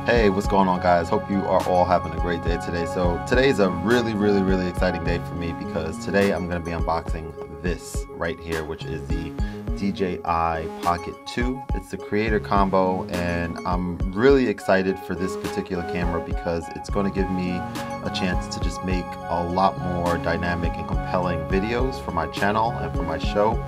Hey, what's going on, guys? Hope you are all having a great day today. So today is a really exciting day for me because today I'm going to be unboxing this right here, which is the DJI Pocket 2. It's the creator combo, and I'm really excited for this particular camera because it's going to give me a chance to just make a lot more dynamic and compelling videos for my channel and for my show.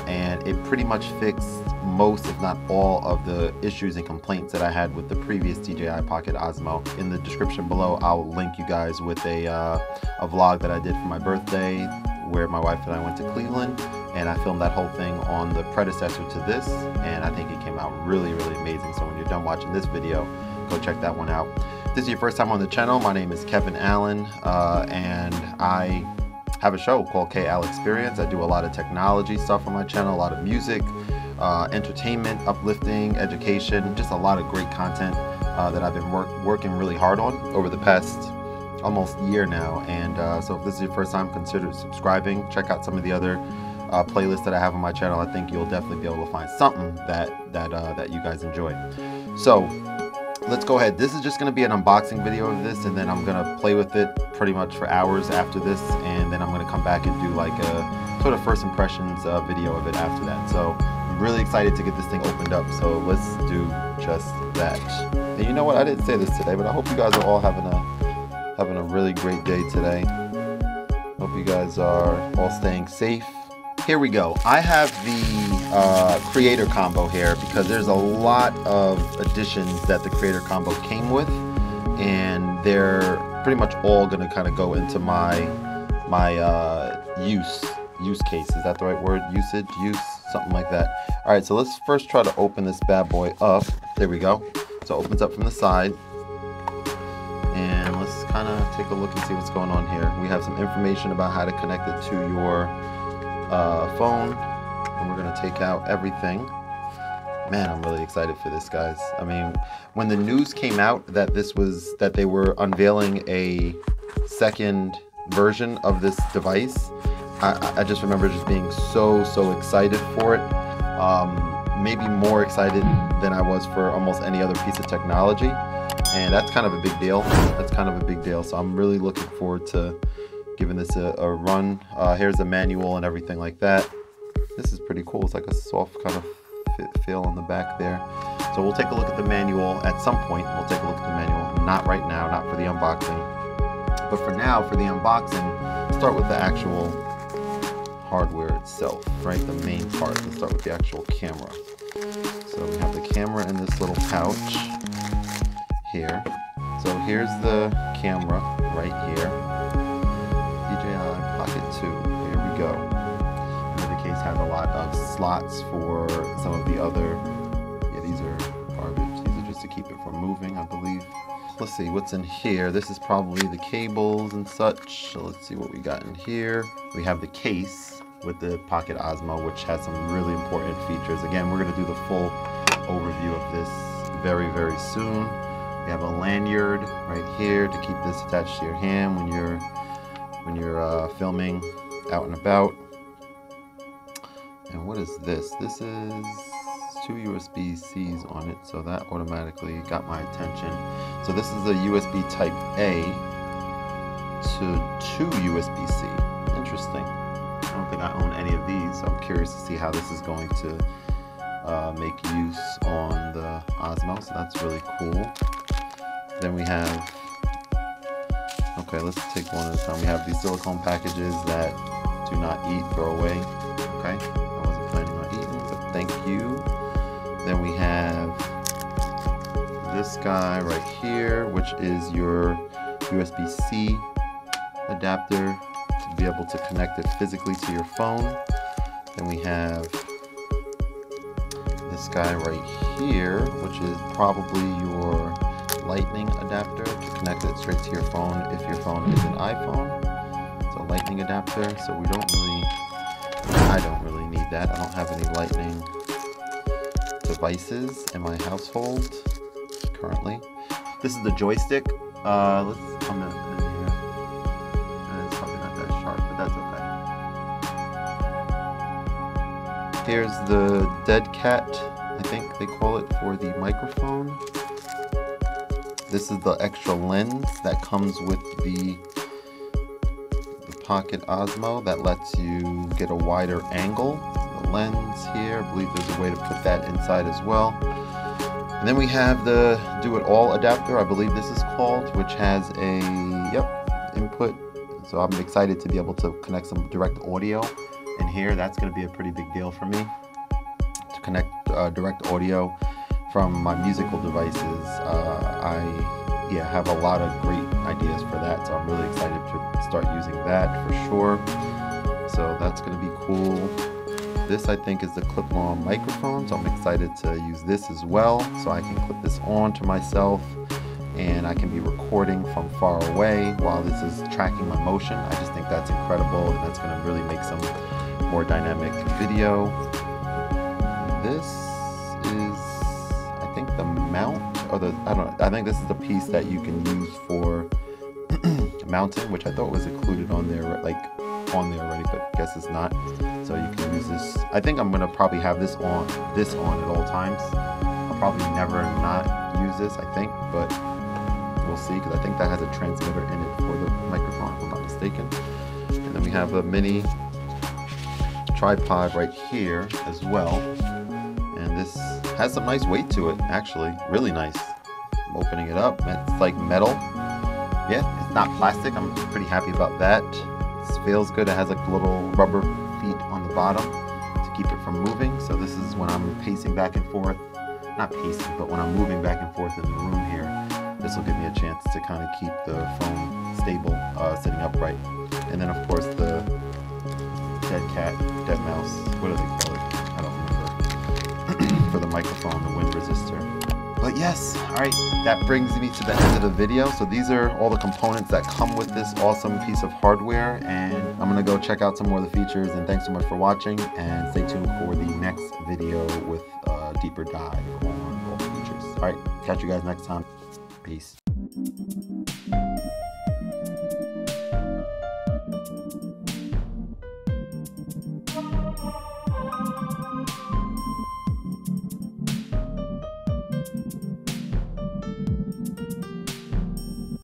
And it pretty much fixed most, if not all, of the issues and complaints that I had with the previous DJI Pocket Osmo. In the description below, I'll link you guys with a vlog that I did for my birthday, where my wife and I went to Cleveland, and I filmed that whole thing on the predecessor to this, and I think it came out really amazing. So when you're done watching this video, go check that one out. If this is your first time on the channel, my name is Kevin Allen, and I have a show called K-Al Experience. I do a lot of technology stuff on my channel, a lot of music, entertainment, uplifting, education, just a lot of great content that I've been working really hard on over the past almost year now. And so if this is your first time, consider subscribing. Check out some of the other playlists that I have on my channel. I think you'll definitely be able to find something that you guys enjoy. So let's go ahead. This is just going to be an unboxing video of this, and then I'm going to play with it pretty much for hours after this, and then I'm going to come back and do like a sort of first impressions video of it after that. So I'm really excited to get this thing opened up, so let's do just that. And you know what, I didn't say this today, but I hope you guys are all having a really great day today. Hope you guys are all staying safe. Here we go. I have the creator combo here because there's a lot of additions that the creator combo came with, and they're pretty much all going to kind of go into my use case. Is that the right word? Use, something like that. All right, so let's first try to open this bad boy up. There we go. So it opens up from the side, and let's kind of take a look and see what's going on here. We have some information about how to connect it to your phone, and we're going to take out everything. Man, I'm really excited for this, guys. I mean, when the news came out that they were unveiling a second version of this device, I just remember just being so excited for it. Maybe more excited than I was for almost any other piece of technology, and that's kind of a big deal. So I'm really looking forward to giving this a run. Here's the manual and everything like that. This is pretty cool. It's like a soft kind of feel on the back there. So we'll take a look at the manual at some point. We'll take a look at the manual. Not right now, not for the unboxing. But for now, for the unboxing, start with the actual hardware itself, right? The main part. Let's start with the actual camera. So we have the camera in this little pouch here. So here's the camera right here. DJI Pocket 2. Here we go. The case has a lot of slots for some of the other, these are garbage. These are just to keep it from moving, I believe. Let's see what's in here. This is probably the cables and such. So let's see what we got in here. We have the case with the Pocket Osmo, which has some really important features. Again, we're going to do the full overview of this very soon. We have a lanyard right here to keep this attached to your hand when you're filming out and about. And what is this? This is 2 USB-Cs on it, so that automatically got my attention. So this is a USB Type A to 2 USB-C. Interesting. I don't think I own any of these, so I'm curious to see how this is going to make use on the Osmo, so that's really cool. Then we have, okay, let's take one at a time. We have these silicone packages that do not eat, throw away. Okay, I wasn't planning on eating, but thank you. Then we have this guy right here, which is your USB-C adapter to be able to connect it physically to your phone. Then we have this guy right here, which is probably your lightning adapter to connect it straight to your phone if your phone is an iPhone. It's a lightning adapter, so I don't really need that. I don't have any lightning devices in my household currently. This is the joystick. Let's come in here. And it's probably not that sharp, but that's okay. Here's the dead cat, I think they call it, for the microphone. This is the extra lens that comes with the Pocket Osmo that lets you get a wider angle. The lens here, I believe there's a way to put that inside as well. And then we have the Do It All adapter, I believe this is called, which has a input. So I'm excited to be able to connect some direct audio in here. That's going to be a pretty big deal for me to connect direct audio from my musical devices. I have a lot of great ideas for that, so I'm really excited to start using that for sure. So that's going to be cool. This, I think, is the clip-on microphone, so I'm excited to use this as well. So I can clip this on to myself and I can be recording from far away while this is tracking my motion. I just think that's incredible, and that's going to really make some more dynamic video. This is, I think, the mount, or I think this is the piece that you can use for mounting, which I thought was included on there, already, but I guess it's not. So you can use this. I think I'm gonna probably have this on at all times. I'll probably never not use this, I think, but we'll see, because I think that has a transmitter in it for the microphone, if I'm not mistaken. And then we have a mini tripod right here as well. And this has some nice weight to it, actually, really nice. I'm opening it up, it's like metal. Yeah, it's not plastic. I'm pretty happy about that. This feels good. It has like little rubber feet on the bottom to keep it from moving. So this is when I'm pacing back and forth, not pacing, but when I'm moving back and forth in the room here, this will give me a chance to kind of keep the phone stable, sitting upright. And then of course the dead cat, dead mouse, what do they call it? I don't remember. For the microphone, the wind resistor. But yes, all right, that brings me to the end of the video. So these are all the components that come with this awesome piece of hardware, and I'm gonna go check out some more of the features. And thanks so much for watching, and stay tuned for the next video with a deeper dive on all the features. All right, catch you guys next time. Peace.